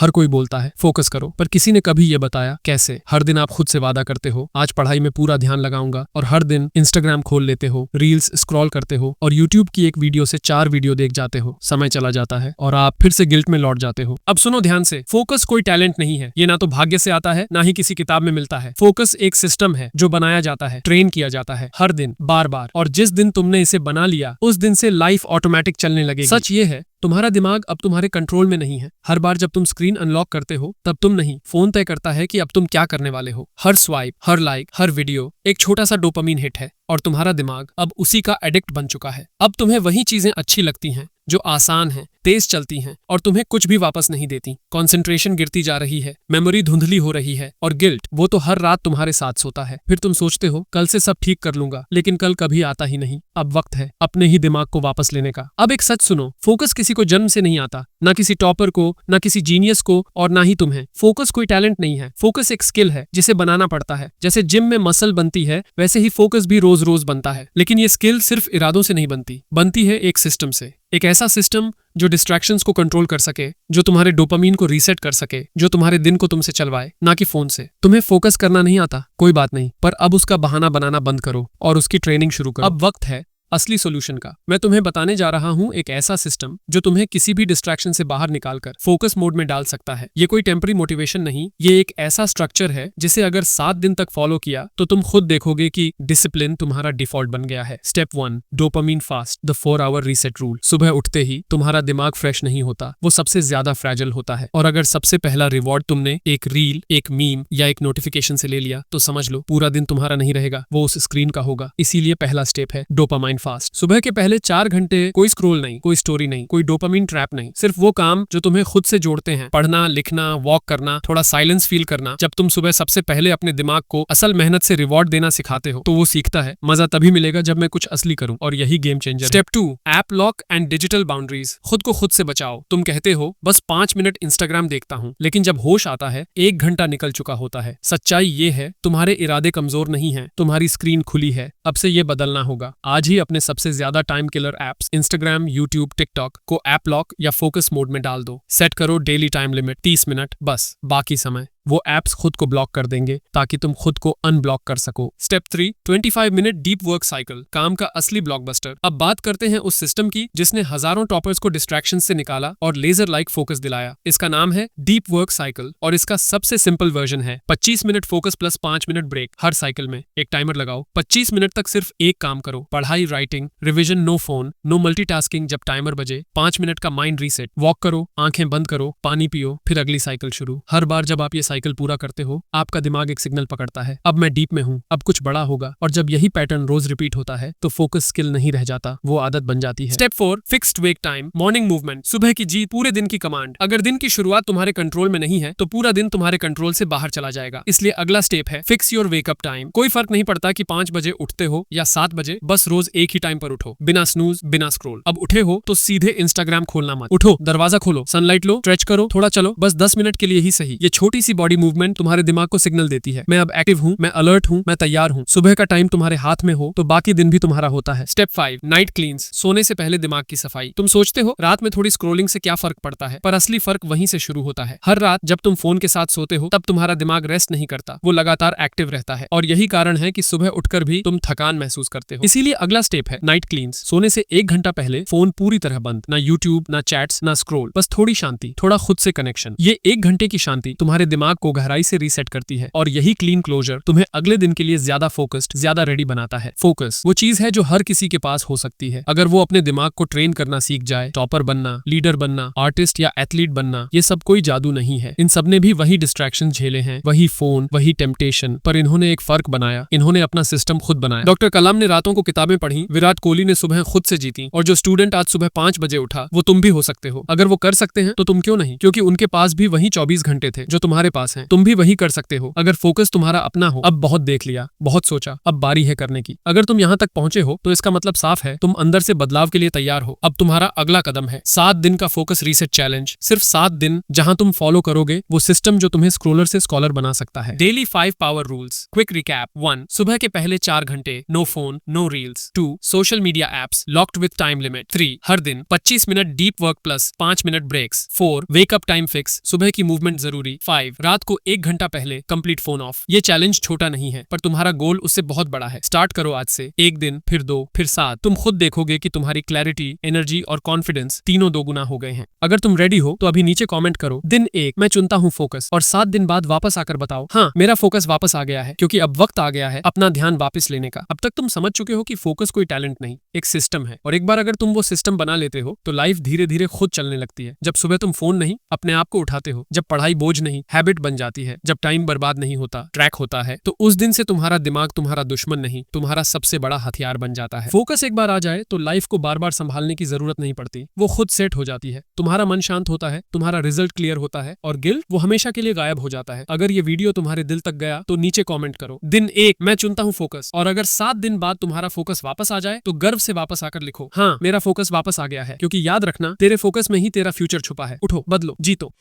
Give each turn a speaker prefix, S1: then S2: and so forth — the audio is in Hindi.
S1: हर कोई बोलता है फोकस करो, पर किसी ने कभी ये बताया कैसे? हर दिन आप खुद से वादा करते हो आज पढ़ाई में पूरा ध्यान लगाऊंगा, और हर दिन इंस्टाग्राम खोल लेते हो, रील्स स्क्रॉल करते हो और यूट्यूब की एक वीडियो से 4 वीडियो देख जाते हो। समय चला जाता है और आप फिर से गिल्ट में लौट जाते हो। अब सुनो ध्यान से, फोकस कोई टैलेंट नहीं है। ये ना तो भाग्य से आता है ना ही किसी किताब में मिलता है। फोकस एक सिस्टम है जो बनाया जाता है, ट्रेन किया जाता है हर दिन बार बार, और जिस दिन तुमने इसे बना लिया उस दिन से लाइफ ऑटोमेटिक चलने लगेगी। सच ये है तुम्हारा दिमाग अब तुम्हारे कंट्रोल में नहीं है। हर बार जब तुम स्क्रीन अनलॉक करते हो तब तुम नहीं, फोन तय करता है कि अब तुम क्या करने वाले हो। हर स्वाइप, हर लाइक, हर वीडियो एक छोटा सा डोपामीन हिट है और तुम्हारा दिमाग अब उसी का एडिक्ट बन चुका है। अब तुम्हें वही चीजें अच्छी लगती हैं जो आसान हैं, तेज चलती हैं और तुम्हें कुछ भी वापस नहीं देती। कंसंट्रेशन गिरती जा रही है, मेमोरी धुंधली हो रही है और गिल्ट वो तो हर रात तुम्हारे साथ सोता है। फिर तुम सोचते हो कल से सब ठीक कर लूंगा, लेकिन कल कभी आता ही नहीं। अब वक्त है अपने ही दिमाग को वापस लेने का। अब एक सच सुनो, फोकस किसी को जन्म से नहीं आता, ना किसी टॉपर को, ना किसी जीनियस को और ना ही तुम्हें। फोकस कोई टैलेंट नहीं है, फोकस एक स्किल है जिसे बनाना पड़ता है। जैसे जिम में मसल बनती है वैसे ही फोकस भी रोज रोज बनता है। लेकिन ये स्किल सिर्फ इरादों से नहीं बनती है एक सिस्टम से। एक ऐसा सिस्टम जो डिस्ट्रैक्शंस को कंट्रोल कर सके, जो तुम्हारे डोपामीन को रीसेट कर सके, जो तुम्हारे दिन को तुमसे चलवाए, ना कि फोन से। तुम्हें फोकस करना नहीं आता, कोई बात नहीं, पर अब उसका बहाना बनाना बंद करो और उसकी ट्रेनिंग शुरू करो। अब वक्त है असली सॉल्यूशन का। मैं तुम्हें बताने जा रहा हूं एक ऐसा सिस्टम जो तुम्हें किसी भी डिस्ट्रैक्शन से बाहर निकालकर फोकस मोड में डाल सकता है। ये कोई टेम्पररी मोटिवेशन नहीं, ये एक ऐसा स्ट्रक्चर है जिसे अगर 7 दिन तक फॉलो किया तो तुम खुद देखोगे कि डिसिप्लिन तुम्हारा डिफॉल्ट बन गया है। Step 1, dopamine fast, the 4 hour reset rule. सुबह उठते ही तुम्हारा दिमाग फ्रेश नहीं होता, वो सबसे ज्यादा फ्रैजिल होता है। और अगर सबसे पहला रिवॉर्ड तुमने एक रील, एक मीम या एक नोटिफिकेशन से ले लिया तो समझ लो पूरा दिन तुम्हारा नहीं रहेगा, वो उस स्क्रीन का होगा। इसीलिए पहला स्टेप है डोपामाइन फास्ट। सुबह के पहले 4 घंटे कोई स्क्रॉल नहीं, कोई स्टोरी नहीं, कोई डोपामीन ट्रैप नहीं, सिर्फ वो काम जो तुम्हें खुद से जोड़ते हैं। पढ़ना, लिखना, वॉक करना, थोड़ा साइलेंस फील करना। जब तुम सुबह सबसे पहले अपने दिमाग को असल मेहनत से रिवॉर्ड देना सिखाते हो तो वो सीखता है मजा तभी मिलेगा जब मैं कुछ असली करूं, और यही game changer. Step 2, app lock and digital boundaries. खुद को खुद से बचाओ। तुम कहते हो बस 5 मिनट इंस्टाग्राम देखता हूं, लेकिन जब होश आता है 1 घंटा निकल चुका होता है। सच्चाई ये है तुम्हारे इरादे कमजोर नहीं है, तुम्हारी स्क्रीन खुली है। अब से ये बदलना होगा। आज ही अपने सबसे ज्यादा time killer apps Instagram, YouTube, TikTok को ऐप लॉक या फोकस मोड में डाल दो। सेट करो डेली टाइम लिमिट 30 मिनट बस। बाकी समय वो एप्स खुद को ब्लॉक कर देंगे ताकि तुम खुद को अनब्लॉक कर सको। Step 3, 25 minute deep work cycle, काम का असली ब्लॉकबस्टर। अब बात करते हैं उस सिस्टम की जिसने हजारों टॉपर्स को डिस्ट्रैक्शन से निकाला और लेजर लाइक फोकस दिलाया। इसका नाम है डीप वर्क साइकिल और इसका सबसे सिंपल वर्जन है 25 minute focus plus 5 minute break. हर साइकिल में एक टाइमर लगाओ, 25 मिनट तक सिर्फ एक काम करो, पढ़ाई, writing, revision, no phone, no multitasking. जब टाइमर बजे 5 मिनट का माइंड रीसेट। वॉक करो, आंखें बंद करो, पानी पियो, फिर अगली साइकिल शुरू। हर बार जब आप ये साइकिल पूरा करते हो आपका दिमाग एक सिग्नल पकड़ता है, अब मैं डीप में हूँ, अब कुछ बड़ा होगा। और जब यही पैटर्न रोज रिपीट होता है तो फोकस स्किल नहीं रह जाता, वो आदत बन जाती है। स्टेप 4, फिक्स्ड वेक टाइम, मॉर्निंग मूवमेंट। सुबह की जीत, पूरे दिन की कमांड। अगर दिन की शुरुआत तुम्हारे कंट्रोल में नहीं है तो पूरा दिन तुम्हारे कंट्रोल से बाहर चला जाएगा। इसलिए अगला स्टेप है फिक्स योर वेकअप टाइम। कोई फर्क नहीं पड़ता कि 5 बजे उठते हो या 7 बजे, बस रोज एक ही टाइम पर उठो, बिना स्नूज, बिना स्क्रॉल। अब उठे हो तो सीधे इंस्टाग्राम खोलना मत। उठो, दरवाजा खोलो, सनलाइट लो, स्ट्रेच करो, थोड़ा चलो, बस 10 मिनट के लिए ही सही। ये छोटी सी बॉडी मूवमेंट तुम्हारे दिमाग को सिग्नल देती है मैं अब एक्टिव हूँ, मैं अलर्ट हूँ, मैं तैयार हूँ। सुबह का टाइम तुम्हारे हाथ में हो तो बाकी दिन भी तुम्हारा होता है। स्टेप 5, नाइट क्लींस, सोने से पहले दिमाग की सफाई। तुम सोचते हो रात में थोड़ी स्क्रोलिंग से क्या फर्क पड़ता है, पर असली फर्क वहीं से शुरू होता है। हर रात जब तुम फोन के साथ सोते हो तब तुम्हारा दिमाग रेस्ट नहीं करता, वो लगातार एक्टिव रहता है। और यही कारण है कि सुबह उठकर भी तुम थकान महसूस करते हो। इसीलिए अगला स्टेप है नाइट क्लींस। सोने से 1 घंटा पहले फोन पूरी तरह बंद, ना यूट्यूब, ना चैट्स, ना स्क्रोल, बस थोड़ी शांति, थोड़ा खुद से कनेक्शन। ये 1 घंटे की शांति तुम्हारे दिमाग को गहराई से रीसेट करती है और यही क्लीन क्लोजर तुम्हें अगले दिन के लिए ज्यादा फोकस्ड, ज्यादा रेडी बनाता है। फोकस वो चीज है जो हर किसी के पास हो सकती है अगर वो अपने दिमाग को ट्रेन करना सीख जाए। टॉपर बनना, लीडर बनना, आर्टिस्ट या एथलीट बनना, ये सब कोई जादू नहीं है। इन सब ने भी वही डिस्ट्रैक्शन झेले हैं, वही फोन, वही टेम्पटेशन, पर इन्होंने एक फर्क बनाया, इन्होंने अपना सिस्टम खुद बनाया। डॉक्टर कलाम ने रातों को किताबें पढ़ी, विराट कोहली ने सुबह खुद से जीती, और जो स्टूडेंट आज सुबह 5 बजे उठा वो तुम भी हो सकते हो। अगर वो कर सकते हैं तो तुम क्यों नहीं? क्योंकि उनके पास भी वही 24 घंटे थे जो तुम्हारे पास हैं, तुम भी वही कर सकते हो अगर फोकस तुम्हारा अपना हो। अब बहुत देख लिया, बहुत सोचा, अब बारी है करने की। अगर तुम यहाँ तक पहुंचे हो तो इसका मतलब साफ है, तुम अंदर से बदलाव के लिए तैयार हो। अब तुम्हारा अगला कदम है 7 दिन का फोकस रीसेट चैलेंज। सिर्फ 7 दिन जहां तुम फॉलो करोगे वो सिस्टम जो तुम्हें स्क्रोलर से स्कॉलर बना सकता है। Daily 5 power rules. Quick recap. 1. सुबह के पहले 4 घंटे no phone, no reels. 2. Social media apps locked with time limit. 3. हर दिन 25 minute deep work plus 5 minute breaks. 4. Wake up time fix, सुबह की मूवमेंट जरूरी। 5. रात को 1 घंटा पहले कंप्लीट फोन ऑफ। ये चैलेंज छोटा नहीं है पर तुम्हारा गोल उससे बहुत बड़ा है। स्टार्ट करो आज से। 1 दिन, फिर 2, फिर 7। तुम खुद देखोगे कि तुम्हारी क्लैरिटी, एनर्जी और कॉन्फिडेंस तीनों 2 गुना हो गए हैं। अगर तुम रेडी हो तो अभी नीचे कमेंट करो दिन 1 मैं चुनता हूँ फोकस, और 7 दिन बाद वापस आकर बताओ हाँ मेरा फोकस वापस आ गया है, क्योंकि अब वक्त आ गया है अपना ध्यान वापस लेने का। अब तक तुम समझ चुके हो कि फोकस कोई टैलेंट नहीं, एक सिस्टम है, और एक बार अगर तुम वो सिस्टम बना लेते हो तो लाइफ धीरे धीरे खुद चलने लगती है। जब सुबह तुम फोन नहीं अपने आप को उठाते हो, जब पढ़ाई बोझ नहीं हैबिट बन जाती है, जब टाइम बर्बाद नहीं होता ट्रैक होता है, तो उस दिन से तुम्हारा दिमाग तुम्हारा दुश्मन नहीं, तुम्हारा सबसे बड़ा हथियार बन जाता है। फोकस एक बार आ जाए तो लाइफ को बार बार संभालने की जरूरत नहीं पड़ती, वो खुद सेट हो जाती है। तुम्हारा मन शांत होता है, तुम्हारा रिजल्ट क्लियर होता है, और गिल्ट वो हमेशा के लिए गायब हो जाता है। अगर ये वीडियो तुम्हारे दिल तक गया तो नीचे कमेंट करो दिन 1 मैं चुनता हूँ फोकस, और अगर 7 दिन बाद तुम्हारा फोकस वापस आ जाए तो गर्व से वापस आकर लिखो हाँ मेरा फोकस वापस आ गया है, क्योंकि याद रखना तेरे फोकस में ही तेरा फ्यूचर छुपा है। उठो, बदलो, जीतो।